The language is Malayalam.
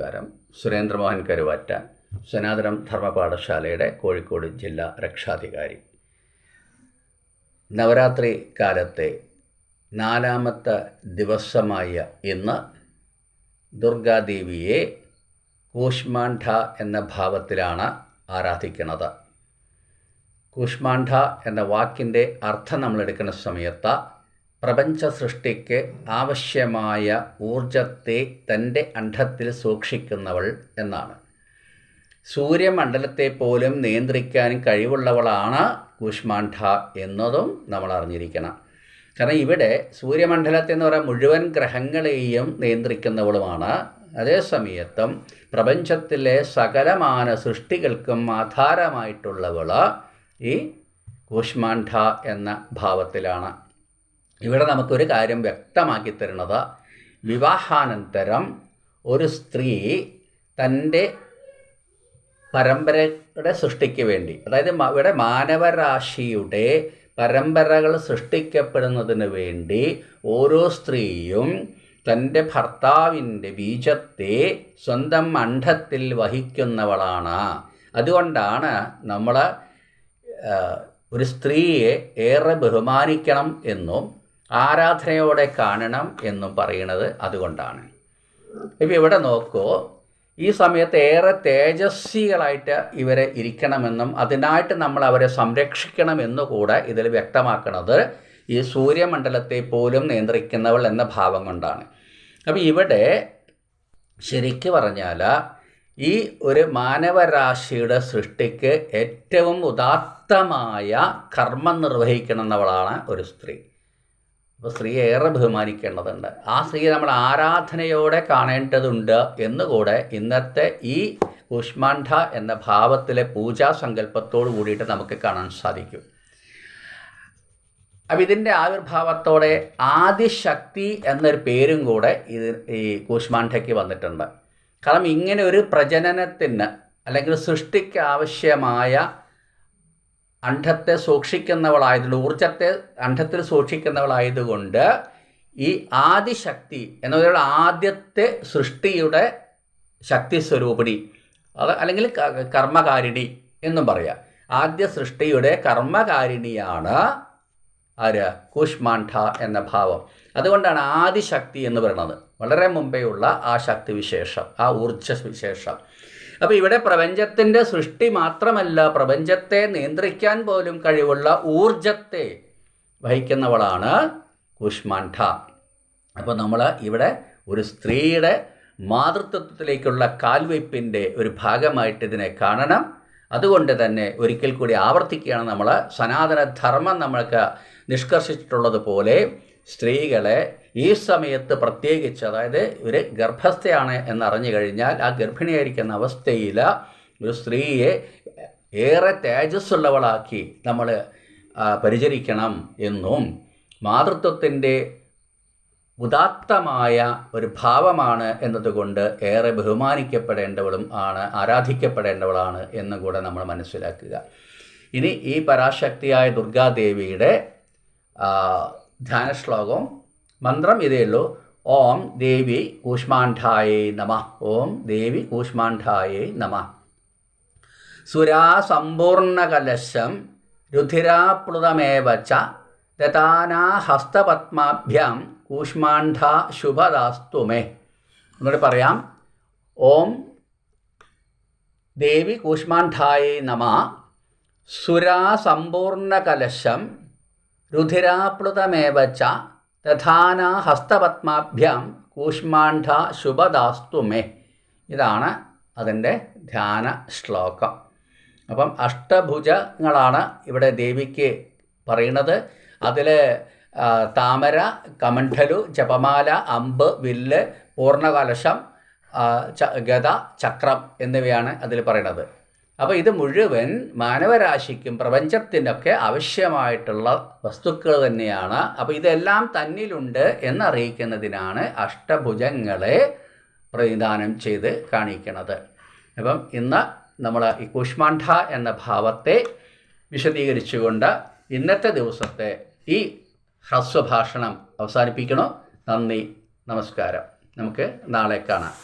നമസ്കാരം. സുരേന്ദ്രമോഹൻ കരുവാറ്റ, സനാതനം ധർമ്മപാഠശാലയുടെ കോഴിക്കോട് ജില്ലാ രക്ഷാധികാരി. നവരാത്രി കാലത്തെ 4ാമത്തെ ദിവസമായ ഇന്ന് ദുർഗാദേവിയെ കൂഷ്മാണ്ഡ എന്ന ഭാവത്തിലാണ് ആരാധിക്കുന്നത്. കൂഷ്മാണ്ഡ എന്ന വാക്കിൻ്റെ അർത്ഥം നമ്മളെടുക്കുന്ന സമയത്ത് പ്രപഞ്ച സൃഷ്ടിക്ക് ആവശ്യമായ ഊർജത്തെ തൻ്റെ അണ്ഡത്തിൽ സൂക്ഷിക്കുന്നവൾ എന്നാണ്. സൂര്യമണ്ഡലത്തെ പോലും നിയന്ത്രിക്കാൻ കഴിവുള്ളവളാണ് കൂഷ്മാണ്ഡ എന്നതും നമ്മൾ അറിഞ്ഞിരിക്കണം. കാരണം ഇവിടെ സൂര്യമണ്ഡലത്തെ എന്ന് പറയുന്ന മുഴുവൻ ഗ്രഹങ്ങളെയും നിയന്ത്രിക്കുന്നവളുമാണ്. അതേസമയത്തും പ്രപഞ്ചത്തിലെ സകലമാന സൃഷ്ടികൾക്കും ആധാരമായിട്ടുള്ളവൾ ഈ കൂഷ്മാണ്ഡ എന്ന ഭാവത്തിലാണ്. ഇവിടെ നമുക്കൊരു കാര്യം വ്യക്തമാക്കി തരുന്നത്, വിവാഹാനന്തരം ഒരു സ്ത്രീ തൻ്റെ പരമ്പരയുടെ സൃഷ്ടിക്ക് വേണ്ടി, അതായത് ഇവിടെ മാനവരാശിയുടെ പരമ്പരകൾ സൃഷ്ടിക്കപ്പെടുന്നതിന് വേണ്ടി ഓരോ സ്ത്രീയും തൻ്റെ ഭർത്താവിൻ്റെ ബീജത്തെ സ്വന്തം അണ്ഡത്തിൽ വഹിക്കുന്നവളാണ്. അതുകൊണ്ടാണ് നമ്മൾ ഒരു സ്ത്രീയെ ഏറെ ബഹുമാനിക്കണം എന്നും ആരാധനയോടെ കാണണം എന്നും പറയുന്നത് അതുകൊണ്ടാണ്. ഇപ്പം ഇവിടെ നോക്കൂ, ഈ സമയത്ത് ഏറെ തേജസ്വികളായിട്ട് ഇവരെ ഇരിക്കണമെന്നും അതിനായിട്ട് നമ്മൾ അവരെ സംരക്ഷിക്കണമെന്നു കൂടെ ഇതിൽ വ്യക്തമാക്കുന്നത് ഈ സൂര്യമണ്ഡലത്തെ പോലും നിയന്ത്രിക്കുന്നവൾ എന്ന ഭാവം കൊണ്ടാണ്. അപ്പം ഇവിടെ ശരിക്ക് പറഞ്ഞാൽ ഈ ഒരു മാനവരാശിയുടെ സൃഷ്ടിക്ക് ഏറ്റവും ഉദാത്തമായ കർമ്മം നിർവഹിക്കണമെന്നവളാണ് ഒരു സ്ത്രീ. അപ്പോൾ സ്ത്രീയെ ഏറെ ബഹുമാനിക്കേണ്ടതുണ്ട്. ആ സ്ത്രീയെ നമ്മൾ ആരാധനയോടെ കാണേണ്ടതുണ്ട് എന്നുകൂടെ ഇന്നത്തെ ഈ കൂഷ്മാണ്ഡ എന്ന ഭാവത്തിലെ പൂജാ സങ്കല്പത്തോട് കൂടിയിട്ട് നമുക്ക് കാണാൻ സാധിക്കും. അപ്പം ഇതിൻ്റെ ആവിർഭാവത്തോടെ ആദിശക്തി എന്നൊരു പേരും കൂടെ ഈ കൂഷ്മാണ്ഡയ്ക്ക് വന്നിട്ടുണ്ട്. കാരണം ഇങ്ങനെ ഒരു പ്രജനനത്തിന് അല്ലെങ്കിൽ സൃഷ്ടിക്ക് ആവശ്യമായ അണ്ഡത്തെ സൂക്ഷിക്കുന്നവളായതുകൊണ്ട്, ഊർജത്തെ അണ്ഡത്തിൽ സൂക്ഷിക്കുന്നവളായതുകൊണ്ട് ഈ ആദിശക്തി എന്ന് പറയുന്ന ആദ്യത്തെ സൃഷ്ടിയുടെ ശക്തി സ്വരൂപിണി, അത് അല്ലെങ്കിൽ കർമ്മകാരിണി എന്നും പറയാം. ആദ്യ സൃഷ്ടിയുടെ കർമ്മകാരിണിയാണ് ആര്? കൂഷ്മാണ്ഡ എന്ന ഭാവം. അതുകൊണ്ടാണ് ആദിശക്തി എന്ന് പറയുന്നത്. വളരെ മുമ്പേ ഉള്ള ആ ശക്തി വിശേഷം, ആ ഊർജ വിശേഷം. അപ്പോൾ ഇവിടെ പ്രപഞ്ചത്തിൻ്റെ സൃഷ്ടി മാത്രമല്ല, പ്രപഞ്ചത്തെ നിയന്ത്രിക്കാൻ പോലും കഴിവുള്ള ഊർജത്തെ വഹിക്കുന്നവളാണ് കൂഷ്മാണ്ഡ. അപ്പോൾ നമ്മൾ ഇവിടെ ഒരു സ്ത്രീയുടെ മാതൃത്വത്തിലേക്കുള്ള കാൽവയ്പ്പിൻ്റെ ഒരു ഭാഗമായിട്ട് ഇതിനെ കാണണം. അതുകൊണ്ട് തന്നെ ഒരിക്കൽ കൂടി ആവർത്തിക്കുകയാണ്, നമ്മൾ സനാതനധർമ്മം നമ്മൾക്ക് നിഷ്കർഷിച്ചിട്ടുള്ളതുപോലെ സ്ത്രീകളെ ഈ സമയത്ത് പ്രത്യേകിച്ച്, അതായത് ഒരു ഗർഭസ്ഥയാണ് എന്നറിഞ്ഞു കഴിഞ്ഞാൽ ആ ഗർഭിണിയായിരിക്കുന്ന അവസ്ഥയിൽ ഒരു സ്ത്രീയെ ഏറെ തേജസ്സുള്ളവളാക്കി നമ്മൾ പരിചരിക്കണം എന്നും മാതൃത്വത്തിൻ്റെ ഉദാത്തമായ ഒരു ഭാവമാണ് എന്നതുകൊണ്ട് ഏറെ ബഹുമാനിക്കപ്പെടേണ്ടവളും ആണ്, ആരാധിക്കപ്പെടേണ്ടവളാണ് എന്നും കൂടെ നമ്മൾ മനസ്സിലാക്കുക. ഇനി ഈ പരാശക്തിയായ ദുർഗാദേവിയുടെ ധ്യാനശ്ലോകം മന്ത്രം ഇതേ ഉള്ളൂ. ഓം ദേവി കൂഷ്മാണ്ഡായേ നമഃ. ഓം ദേവി കൂഷ്മാണ്ഡായേ നമഃ. സുരാസമ്പൂർണകലശം രുധിരാപ്ലുതമേവ ച ദതാനാ ഹസ്തപത്മാഭ്യാം കൂഷ്മാണ്ഡ ശുഭദാസ്തു മേ. എന്നോട് പറയാം. ഓം ദേവി കൂഷ്മാണ്ഡായേ നമഃ. സുരാസമ്പൂർണകലശം രുധിരാപ്ലുതമേവ ച ദധാനാ ഹസ്തപത്മാഭ്യാം കൂഷ്മാണ്ഡ ശുഭദാസ്തു മേ. ഇതാണ് അതിൻ്റെ ധ്യാന ശ്ലോകം. അപ്പം അഷ്ടഭുജങ്ങളാണ് ഇവിടെ ദേവിക്ക് പറയുന്നത്. അതിൽ താമര, കമണ്ഡലു, ജപമാല, അമ്പ്, വില്ല്, പൂർണ്ണകലശം, ഗദ, ചക്രം എന്നിവയാണ് അതിൽ പറയുന്നത്. അപ്പോൾ ഇത് മുഴുവൻ മാനവരാശിക്കും പ്രപഞ്ചത്തിനൊക്കെ ആവശ്യമായിട്ടുള്ള വസ്തുക്കൾ തന്നെയാണ്. അപ്പോൾ ഇതെല്ലാം തന്നിലുണ്ട് എന്നറിയിക്കുന്നതിനാണ് അഷ്ടഭുജങ്ങളെ പ്രതിദാനം ചെയ്ത് കാണിക്കുന്നത്. അപ്പം ഇന്ന് നമ്മൾ ഈ കൂഷ്മാണ്ഡ എന്ന ഭാവത്തെ വിശദീകരിച്ചുകൊണ്ട് ഇന്നത്തെ ദിവസത്തെ ഈ ഹ്രസ്വഭാഷണം അവസാനിപ്പിക്കണം. നന്ദി, നമസ്കാരം. നമുക്ക് നാളെ കാണാം.